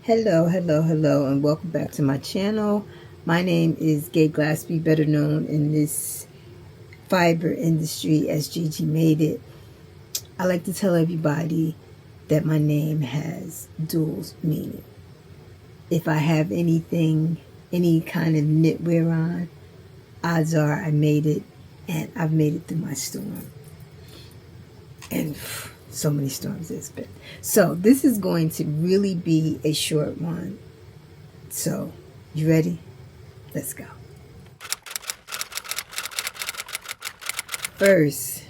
Hello, hello, hello, and welcome back to my channel. My name is Gay Glassby, better known in this fiber industry as GGmadeit. I like to tell everybody that my name has dual meaning. If I have anything, any kind of knitwear on, odds are I made it, and I've made it through my storm. And so many storms there's been. So this is going to really be a short one. So, you ready? Let's go. First,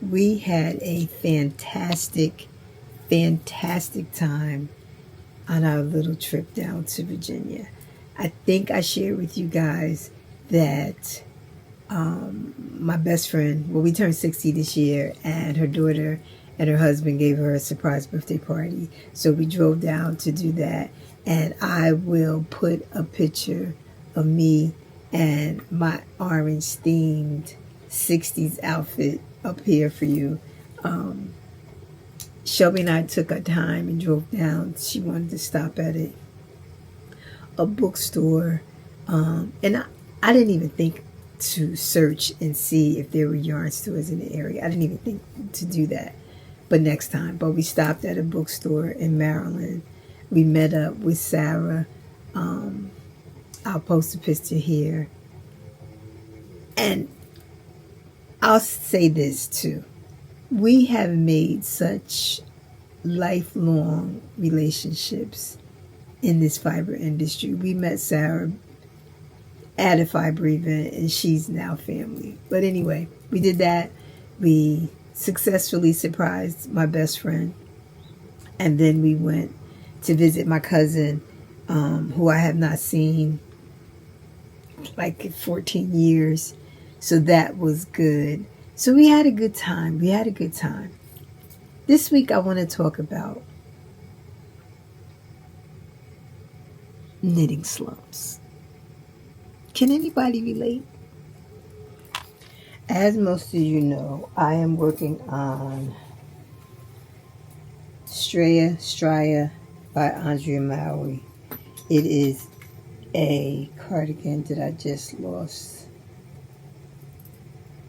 we had a fantastic time on our little trip down to Virginia. I think I shared with you guys that my best friend, well, we turned 60 this year, and her daughter and her husband gave her a surprise birthday party. So we drove down to do that. And I will put a picture of me and my orange themed 60s outfit up here for you. Shelby and I took our time and drove down. She wanted to stop at a bookstore. And I didn't even think to search and see if there were yarn stores in the area. I didn't even think to do that. But next time. But we stopped at a bookstore in Maryland. We met up with Sarah. I'll post a picture here. And I'll say this too. We have made such lifelong relationships in this fiber industry. We met Sarah at a fiber event, and she's now family. But anyway, we did that. We successfully surprised my best friend. And then we went to visit my cousin, who I have not seen like 14 years. So that was good. So we had a good time. This week I want to talk about knitting slumps. Can anybody relate? As most of you know, I am working on Straya by Andrea Mowry. It is a cardigan that I just lost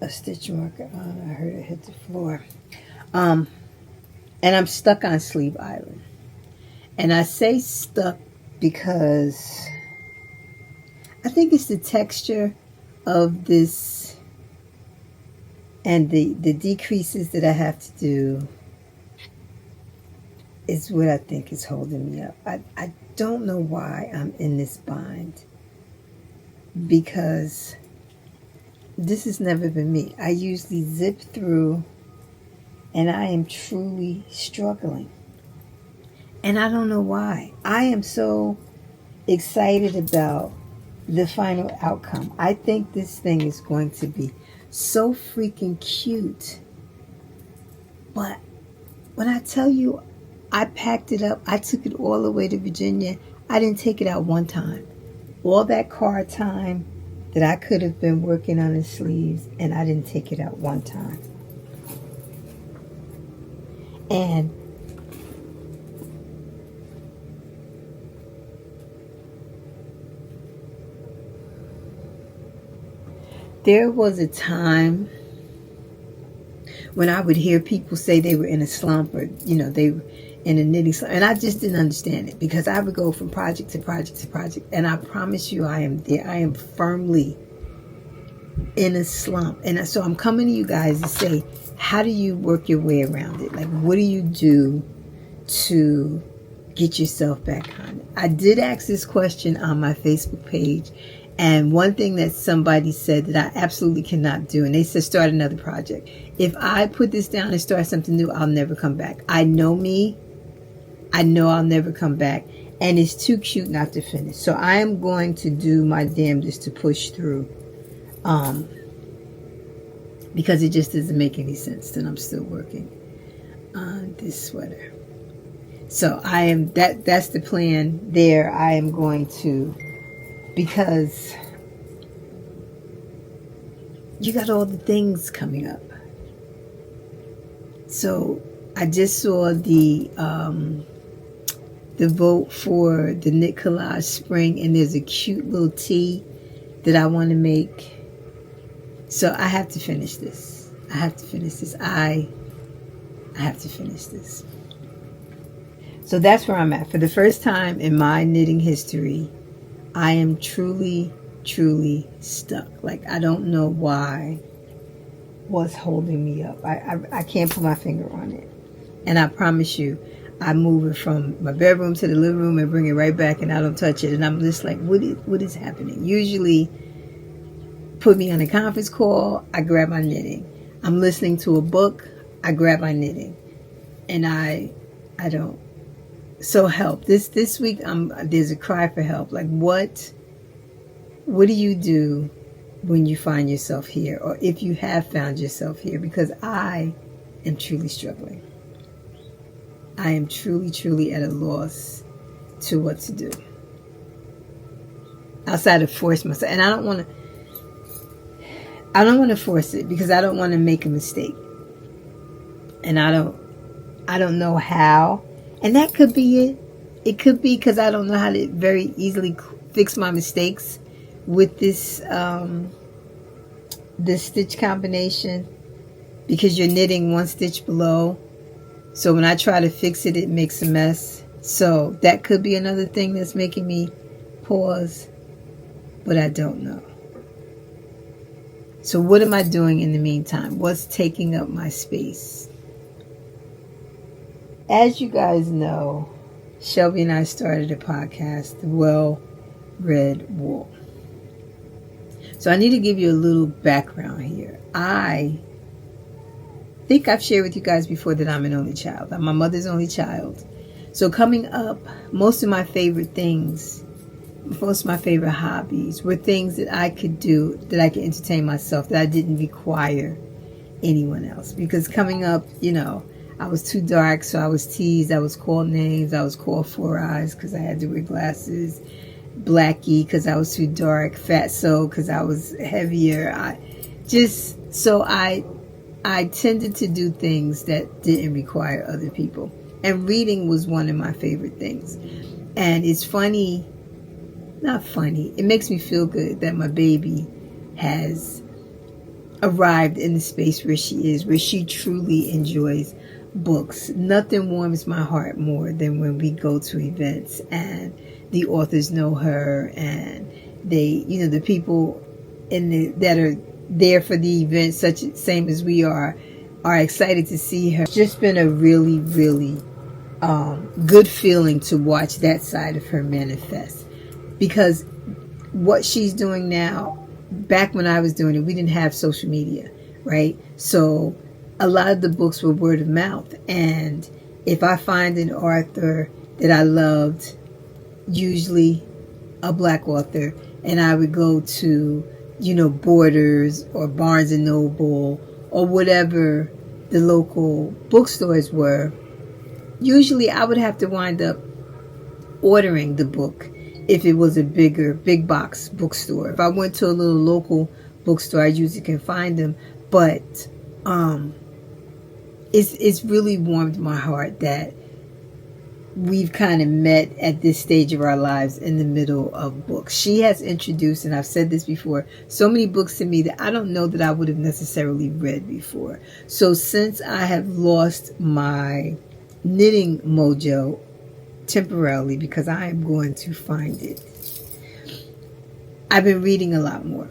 a stitch marker on. I heard it hit the floor. And I'm stuck on Sleeve Island. And I say stuck because I think it's the texture of this and the decreases that I have to do is what I think is holding me up. I don't know why I'm in this bind, because this has never been me. I usually zip through, and I am truly struggling. And I don't know why. I am so excited about the final outcome. I think this thing is going to be so freaking cute. But when I tell you, I packed it up. I took it all the way to Virginia. I didn't take it out one time. All that car time that I could have been working on the sleeves, and I didn't take it out one time. And there was a time when I would hear people say they were in a slump, or, they were in a knitting slump. And I just didn't understand it, because I would go from project to project to project. And I promise you, I am there. I am firmly in a slump. And so I'm coming to you guys to say, how do you work your way around it? Like, what do you do to get yourself back on it? I did ask this question on my Facebook page. And one thing that somebody said that I absolutely cannot do, and they said start another project. If I put this down and start something new, I'll never come back. I know me. I know I'll never come back. And it's too cute not to finish. So I am going to do my damnedest to push through. Because it just doesn't make any sense that I'm still working on this sweater. So that's the plan there. I am going to, because you got all the things coming up. So I just saw the the vote for the Knit Collage Spring, and there's a cute little tee that I want to make. So I have to finish this. I have to finish this. I have to finish this. So that's where I'm at. For the first time in my knitting history, I am truly, truly stuck. Like, I don't know what's holding me up. I can't put my finger on it. And I promise you, I move it from my bedroom to the living room and bring it right back, and I don't touch it. And I'm just like, what is happening? Usually, put me on a conference call, I grab my knitting. I'm listening to a book, I grab my knitting. And I don't. So help. This week, there's a cry for help. Like, what do you do when you find yourself here, or if you have found yourself here? Because I am truly struggling. I am truly, truly at a loss to what to do. Outside of force myself. And I don't want to force it, because I don't want to make a mistake. And I don't know how. And that could be it. It could be because I don't know how to very easily fix my mistakes with this this stitch combination, because you're knitting one stitch below. So when I try to fix it, it makes a mess. So that could be another thing that's making me pause, but I don't know. So what am I doing in the meantime? What's taking up my space? As you guys know, Shelby and I started a podcast, The Well-Read Wool. So I need to give you a little background here. I think I've shared with you guys before that I'm an only child. I'm my mother's only child. So coming up, most of my favorite things, most of my favorite hobbies were things that I could do, that I could entertain myself, that I didn't require anyone else. Because coming up, I was too dark, so I was teased. I was called names. I was called Four Eyes because I had to wear glasses. Blackie because I was too dark. Fatso because I was heavier. I tended to do things that didn't require other people. And reading was one of my favorite things. And it's funny, not funny, it makes me feel good that my baby has arrived in the space where she is, where she truly enjoys books. Nothing warms my heart more than when we go to events and the authors know her, and they, the people that are there for the event, same as we are excited to see her. It's just been a really, really good feeling to watch that side of her manifest, because what she's doing now, back when I was doing it, we didn't have social media, right? So a lot of the books were word of mouth. And if I find an author that I loved, usually a Black author, and I would go to, Borders or Barnes and Noble or whatever the local bookstores were, usually I would have to wind up ordering the book if it was a big box bookstore. If I went to a little local bookstore, I usually can find them. But it's really warmed my heart that we've kind of met at this stage of our lives in the middle of books. She has introduced, and I've said this before, so many books to me that I don't know that I would have necessarily read before. So since I have lost my knitting mojo temporarily, because I am going to find it, I've been reading a lot more.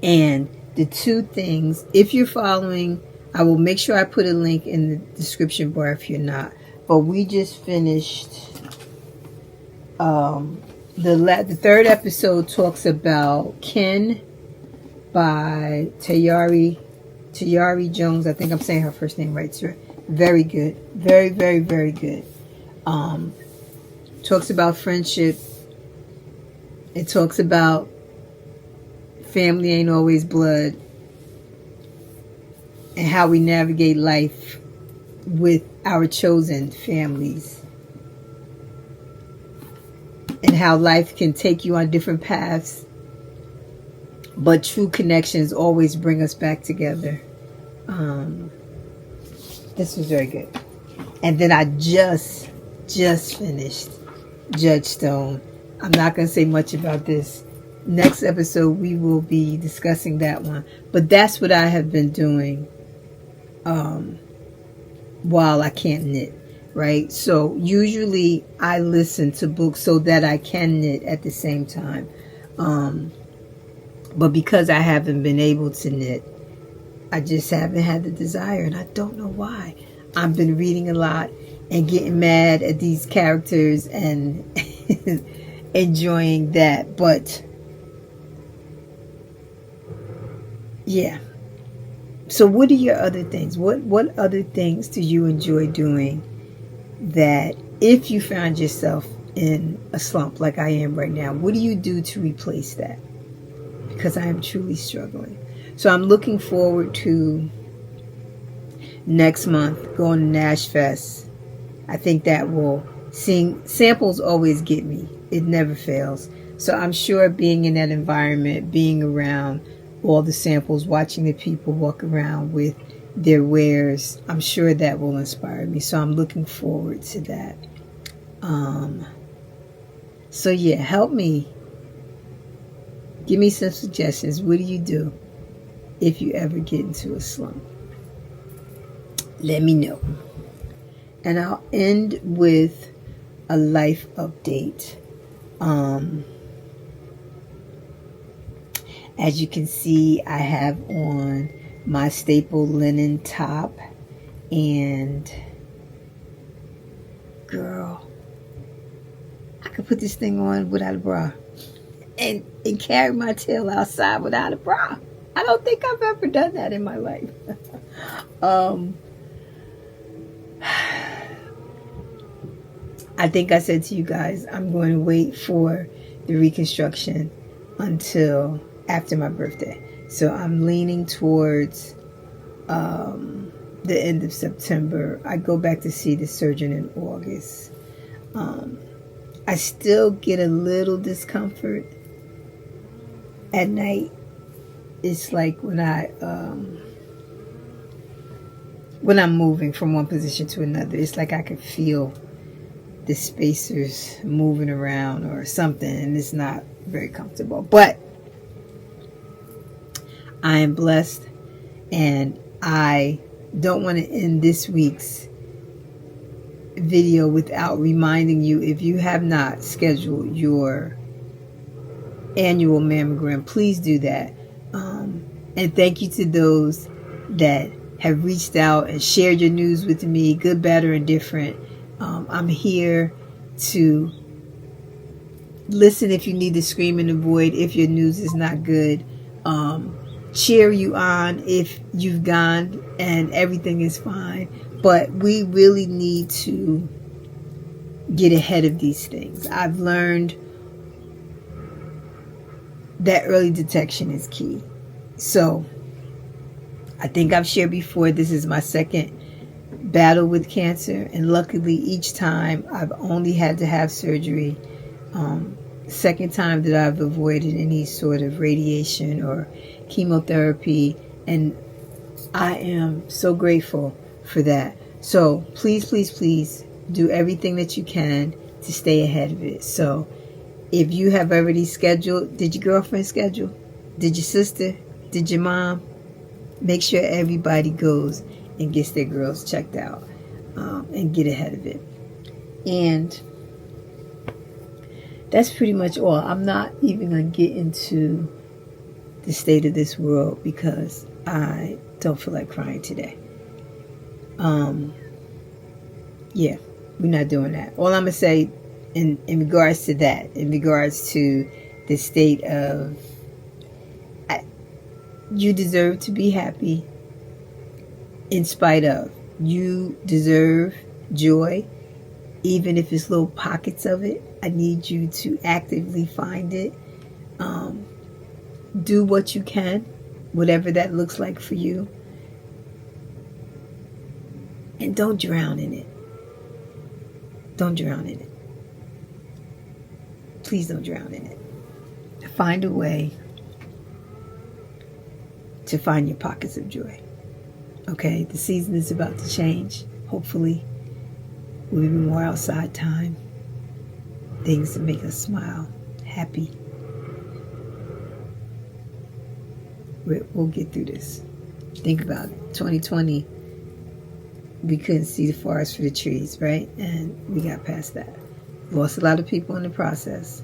And the two things, if you're following, I will make sure I put a link in the description bar if you're not. But we just finished the third episode talks about Ken by Tayari Jones. I think I'm saying her first name right, sir. Very good. Very, very, very good. Talks about friendship. It talks about family ain't always blood, and how we navigate life with our chosen families, and how life can take you on different paths, but true connections always bring us back together. This was very good. And then I just just finished Judge Stone. I'm not going to say much about this. Next episode, we will be discussing that one. But that's what I have been doing while I can't knit, right? So usually I listen to books so that I can knit at the same time. But because I haven't been able to knit, I just haven't had the desire, and I don't know why. I've been reading a lot and getting mad at these characters and enjoying that. But yeah. So what are your other things? What other things do you enjoy doing that if you found yourself in a slump like I am right now, what do you do to replace that? Because I am truly struggling. So I'm looking forward to next month going to Nash Fest. I think that will samples always get me. It never fails. So I'm sure being in that environment, being around all the samples, watching the people walk around with their wares, I'm sure that will inspire me. So I'm looking forward to that. So yeah, help me. Give me some suggestions. What do you do if you ever get into a slump? Let me know. And I'll end with a life update. As you can see, I have on my staple linen top, and girl, I could put this thing on without a bra and carry my tail outside without a bra. I don't think I've ever done that in my life. I think I said to you guys, I'm going to wait for the reconstruction until after my birthday. So I'm leaning towards the end of September. I go back to see the surgeon in August. I still get a little discomfort at night. It's like when I'm moving from one position to another, it's like I can feel the spacers moving around or something, and it's not very comfortable. But I am blessed, and I don't want to end this week's video without reminding you, if you have not scheduled your annual mammogram, please do that. And thank you to those that have reached out and shared your news with me, good, bad, or indifferent. I'm here to listen if you need to scream in the void, if your news is not good. Cheer you on if you've gone and everything is fine. But we really need to get ahead of these things. I've learned that early detection is key. So I think I've shared before, this is my second battle with cancer, and luckily each time I've only had to have surgery. Second time that I've avoided any sort of radiation or chemotherapy, and I am so grateful for that. So please, please, please do everything that you can to stay ahead of it. So if you have already scheduled, did your girlfriend schedule? Did your sister? Did your mom? Make sure everybody goes and gets their girls checked out, and get ahead of it. And that's pretty much all. I'm not even going to get into the state of this world because I don't feel like crying today. Yeah, we're not doing that. All I'm going to say in regards to that, in regards to the state of, you deserve to be happy in spite of. You deserve joy, even if it's little pockets of it. I need you to actively find it. Do what you can, whatever that looks like for you. And don't drown in it. Don't drown in it. Please don't drown in it. Find a way to find your pockets of joy. Okay, the season is about to change, hopefully. Will be more outside time. Things that make us smile, happy. We'll get through this. Think about it. 2020, we couldn't see the forest for the trees, right? And we got past that. Lost a lot of people in the process,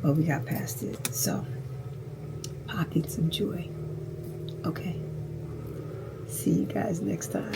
but we got past it. So, pockets of joy. Okay. See you guys next time.